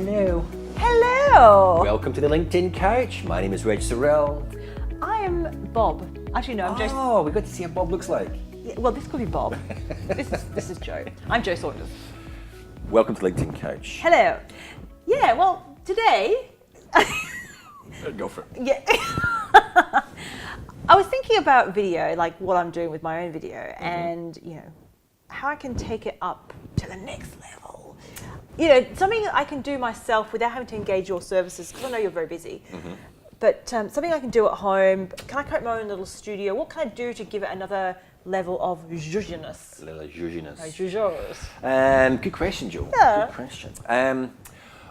Hello. Hello. Welcome to the LinkedIn Couch. My name is Reg Sorrell. I am Bob. Actually, no, I'm Joe. Oh, we got to see what Bob looks like. Yeah, well, this could be Bob. this is Joe. I'm Joe Saunders. Welcome to LinkedIn Couch. Hello. Yeah. Well, today. Go for it. Yeah. I was thinking about video, like what I'm doing with my own video, and how I can take it up to the next level. Something I can do myself without having to engage your services, because I know you're very busy. But something I can do at home. Can I create my own little studio? What can I do to give it another level of zhuzhiness? Good question, Joe. Yeah. Good question.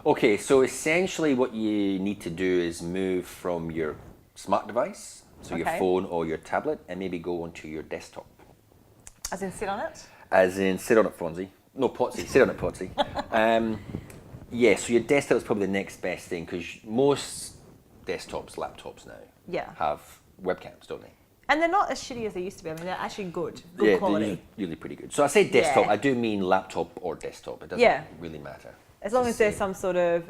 Okay, so essentially what you need to do is move from your smart device, so your phone or your tablet, and maybe go onto your desktop. As in sit on it? As in sit on it, Fonzie. No, Potsy. Sit on it, Potsy. Yeah, so your desktop is probably the next best thing, because most desktops, laptops now have webcams, don't they? And they're not as shitty as they used to be. I mean, they're actually good quality. They're usually pretty good. So I say desktop, I do mean laptop or desktop. It doesn't really matter. As long as there's some sort of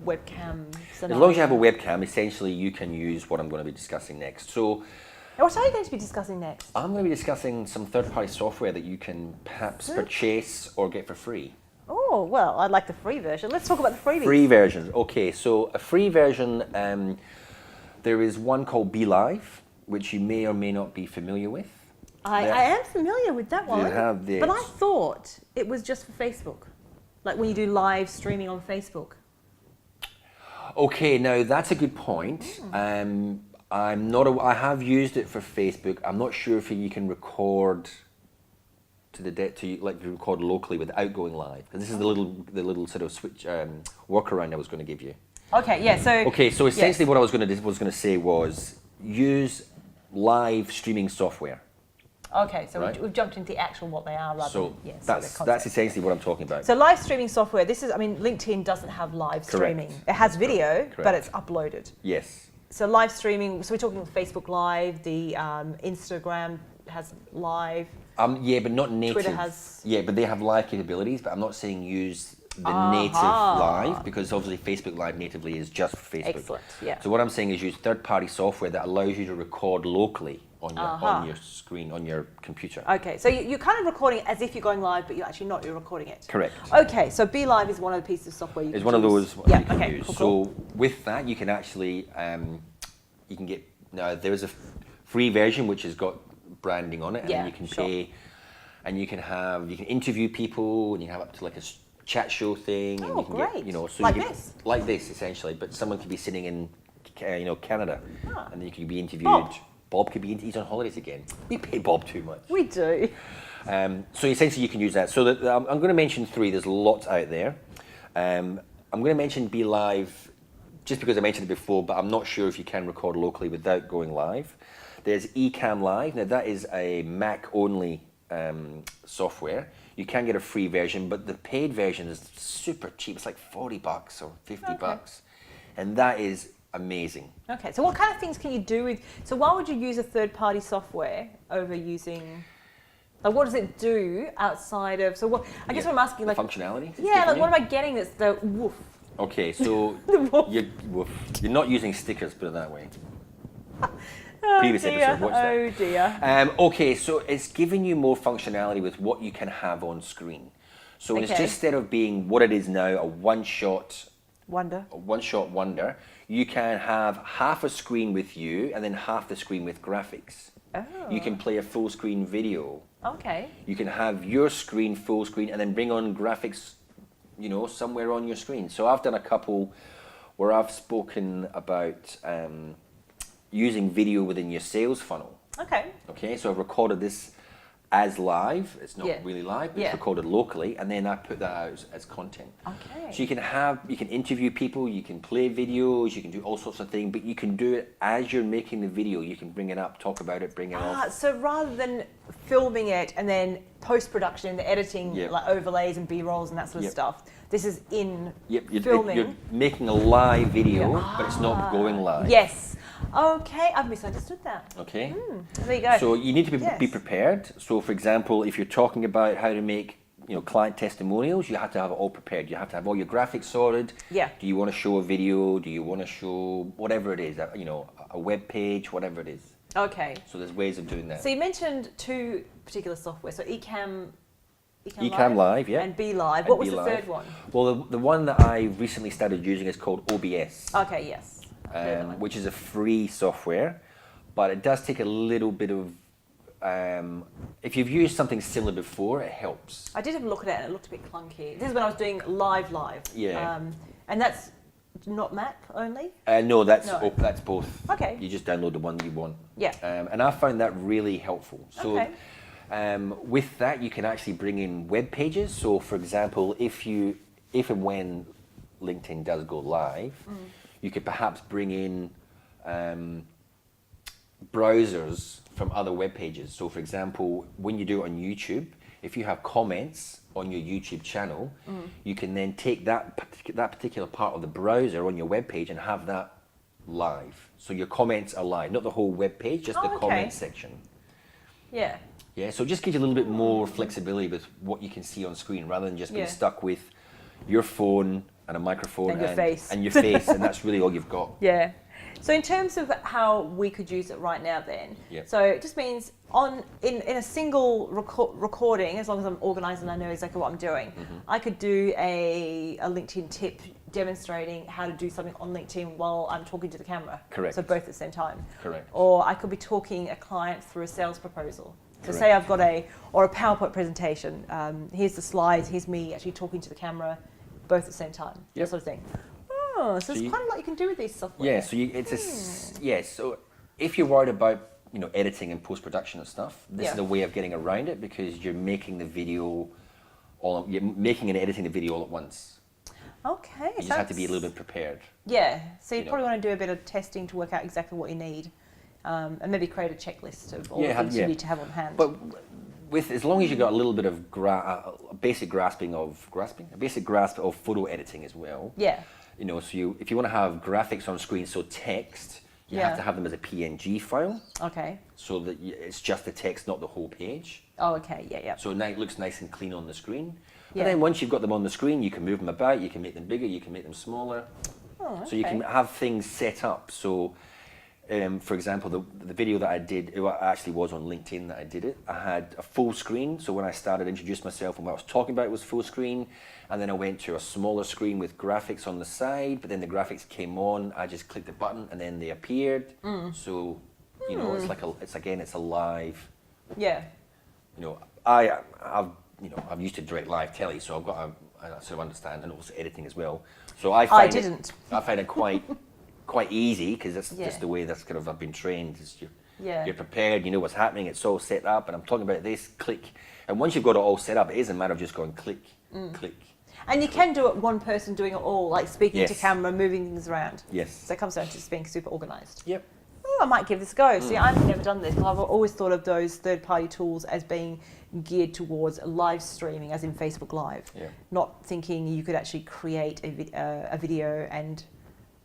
webcam scenario. As long as you have a webcam, essentially you can use what I'm going to be discussing next. So, what are you going to be discussing next? I'm going to be discussing some third-party software that you can perhaps purchase or get for free. Oh, well, I'd like the free version. Let's talk about the freebies. Free versions. Okay, so a free version, there is one called BeLive, which you may or may not be familiar with. I am familiar with that one. You have this. But I thought it was just for Facebook. Like when you do live streaming on Facebook. Okay, now that's a good point. I have used it for Facebook. I'm not sure if you can record record locally without going live. And this is the little sort of switch workaround I was going to give you. Okay, yeah. So essentially, what I was going to say was use live streaming software. Okay, so we've jumped into the actual what they are rather than that's essentially what I'm talking about. So live streaming software, LinkedIn doesn't have live streaming. It has video, but it's uploaded. Yes. So live streaming, so we're talking Facebook Live, the Instagram has live. Yeah, but not native. Twitter has. Yeah, but they have live capabilities, but I'm not saying use the native live, because obviously Facebook Live natively is just for Facebook. Excellent, yeah. So what I'm saying is use third-party software that allows you to record locally on your screen, on your computer. Okay, so you're kind of recording it as if you're going live, but you're actually not, you're recording it. Correct. Okay, so BeLive is one of the pieces of software you can use. It's one of those you can use. Cool. So with that, you can actually, you can get, now there's a free version which has got branding on it, and then you can pay, and you can interview people, and you can have up to like a chat show thing. Oh, and you can great. Get, so like you this? Like this, essentially, but someone could be sitting in, Canada, and then you could be interviewed. Bob could be, he's on holidays again. We pay Bob too much. We do. So essentially you can use that. So I'm going to mention three, there's lots out there. I'm going to mention BeLive just because I mentioned it before, but I'm not sure if you can record locally without going live. There's Ecamm Live. Now that is a Mac only software. You can get a free version, but the paid version is super cheap. It's like $40 or $50. And that is amazing. Okay, so what kind of things can you do with, so why would you use a third-party software over using, like what does it do outside of, so what, I guess what I'm asking, like functionality? Yeah, like what am I getting that's the woof? Okay, so you're not using stickers, put it that way. Previous episode, watch that. Oh dear. Okay, so it's giving you more functionality with what you can have on screen. So it's just, instead of being what it is now, a one-shot wonder, you can have half a screen with you and then half the screen with graphics. Oh. You can play a full screen video. Okay. You can have your screen full screen and then bring on graphics, somewhere on your screen. So I've done a couple where I've spoken about using video within your sales funnel. Okay, so I've recorded this as live. It's not really live, but it's recorded locally, and then I put that out as content. Okay. So you can interview people, you can play videos, you can do all sorts of things, but you can do it as you're making the video. You can bring it up, talk about it, bring it off. So rather than filming it and then post-production, the editing, like overlays and B-rolls and that sort of stuff, this is in filming. You're making a live video, but it's not going live. Yes. Okay, I've misunderstood that. Okay. There you go. So you need to be prepared. So for example, if you're talking about how to make client testimonials, you have to have it all prepared. You have to have all your graphics sorted. Yeah. Do you want to show a video? Do you want to show whatever it is? A web page, whatever it is. Okay. So there's ways of doing that. So you mentioned 2 particular software. So Ecamm Live, yeah. And Be Live. And What was Be the Live. third one? Well, the one that I recently started using is called OBS, Okay, yes. which is a free software, but it does take a little bit of. If you've used something similar before, it helps. I did have a look at it and it looked a bit clunky. This is when I was doing live. Yeah. And that's not Mac only? No, that's No. that's both. Okay. You just download the one that you want. Yeah. And I found that really helpful. So Okay. with that, you can actually bring in web pages. So for example, if and when LinkedIn does go live, you could perhaps bring in browsers from other web pages. So for example, when you do it on YouTube, if you have comments on your YouTube channel, you can then take that particular part of the browser on your web page and have that live. So your comments are live, not the whole web page, just the okay. comment section. Yeah. Yeah, so it just gives you a little bit more flexibility with what you can see on screen rather than just being Yeah. stuck with your phone and a microphone And your face. and your face, and that's really all you've got. Yeah. So in terms of how we could use it right now then, Yeah. so it just means in a single recording, as long as I'm organised and I know exactly what I'm doing, I could do a LinkedIn tip demonstrating how to do something on LinkedIn while I'm talking to the camera. Correct. So both at the same time. Correct. Or I could be talking a client through a sales proposal. So Correct. say I've got a PowerPoint presentation, here's the slides, here's me actually talking to the camera, both at the same time, Yep. that sort of thing. Oh, so there's quite a lot you can do with these software. Yeah, so so if you're worried about editing and post production and stuff, this Yeah. is a way of getting around it because you're making and editing the video all at once. Okay. You just have to be a little bit prepared. Yeah, so you you know. probably want to do a bit of testing to work out exactly what you need, and maybe create a checklist of all the things you need to have on hand. But as long as you've got a little bit of a basic grasp of photo editing as well. Yeah. So if you want to have graphics on screen, so text, you have to have them as a PNG file, Okay. so that it's just the text, not the whole page. Oh, okay. Yeah, yeah. So it looks nice and clean on the screen. Yeah. And then once you've got them on the screen, you can move them about, you can make them bigger, you can make them smaller. Oh, okay. So you can have things set up. So, for example, the video that I did, it actually was on LinkedIn that I did it. I had a full screen. So when I started to introduce myself and what I was talking about was full screen. And then I went to a smaller screen with graphics on the side. But then the graphics came on. I just clicked the button and then they appeared. So, it's a live. Yeah. I've used to direct live telly, so I've got I sort of understand, and also editing as well. So I find it quite easy because that's just the way that's kind of I've been trained. You're prepared, you know what's happening, it's all set up, and I'm talking about this, click. And once you've got it all set up, it is a matter of just going click, click. And you can do it one person doing it all, like speaking to Yes. camera, moving things around. Yes. So it comes down to just being super organised. Yep. Oh, I might give this a go. See, I've never done this. I've always thought of those third-party tools as being geared towards live streaming, as in Facebook Live. Yeah. Not thinking you could actually create a video and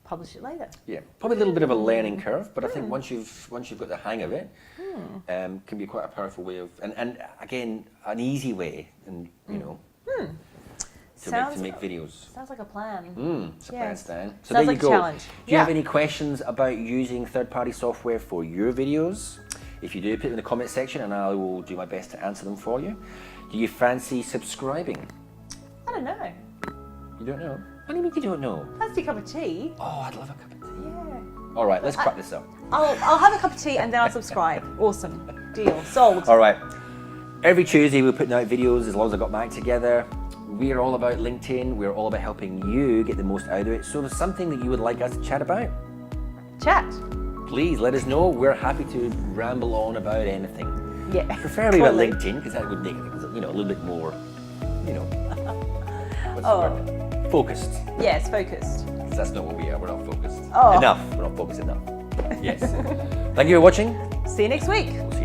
publish it later. Yeah, probably a little bit of a learning curve, but I think once you've got the hang of it, can be quite a powerful way of, and again, an easy way, and to make videos. Sounds like a plan. It's a plan, Stan. So Sounds there like you go. a challenge. Do you have any questions about using third-party software for your videos? If you do, put it in the comment section, and I will do my best to answer them for you. Do you fancy subscribing? I don't know. You don't know? What do you mean you don't know? Fancy a cup of tea? Oh, I'd love a cup of tea. Yeah. All right, let's crack this up. I'll have a cup of tea and then I'll subscribe. Awesome. Deal. Sold. All right. Every Tuesday we're putting out videos as long as I got my act together. We're all about LinkedIn. We're all about helping you get the most out of it. So there's something that you would like us to chat about? Chat. Please let us know. We're happy to ramble on about anything. Yeah. Preferably totally. about LinkedIn, because that would make it, a little bit more, what's the word? Focused. Yes, focused. 'Cause that's not what we are. We're not focused. Oh. Enough. We're not focused enough. Yes. Thank you for watching. See you next week. We'll see you